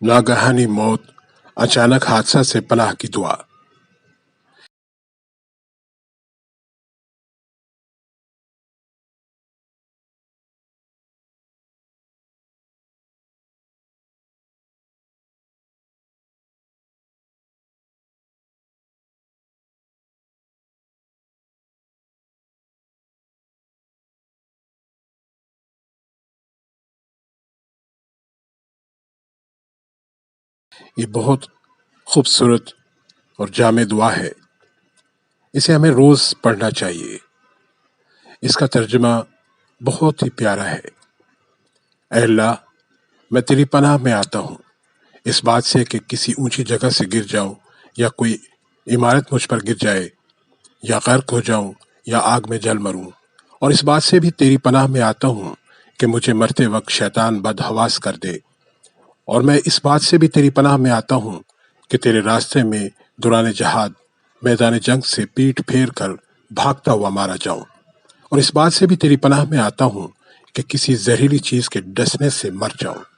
ناگہانی موت، اچانک حادثہ سے پناہ کی دعا۔ یہ بہت خوبصورت اور جامع دعا ہے، اسے ہمیں روز پڑھنا چاہیے۔ اس کا ترجمہ بہت ہی پیارا ہے۔ اے اللہ، میں تیری پناہ میں آتا ہوں اس بات سے کہ کسی اونچی جگہ سے گر جاؤں، یا کوئی عمارت مجھ پر گر جائے، یا غرق ہو جاؤں، یا آگ میں جل مروں۔ اور اس بات سے بھی تیری پناہ میں آتا ہوں کہ مجھے مرتے وقت شیطان بدحواس کر دے۔ اور میں اس بات سے بھی تیری پناہ میں آتا ہوں کہ تیرے راستے میں دوران جہاد میدان جنگ سے پیٹھ پھیر کر بھاگتا ہوا مارا جاؤں۔ اور اس بات سے بھی تیری پناہ میں آتا ہوں کہ کسی زہریلی چیز کے ڈسنے سے مر جاؤں۔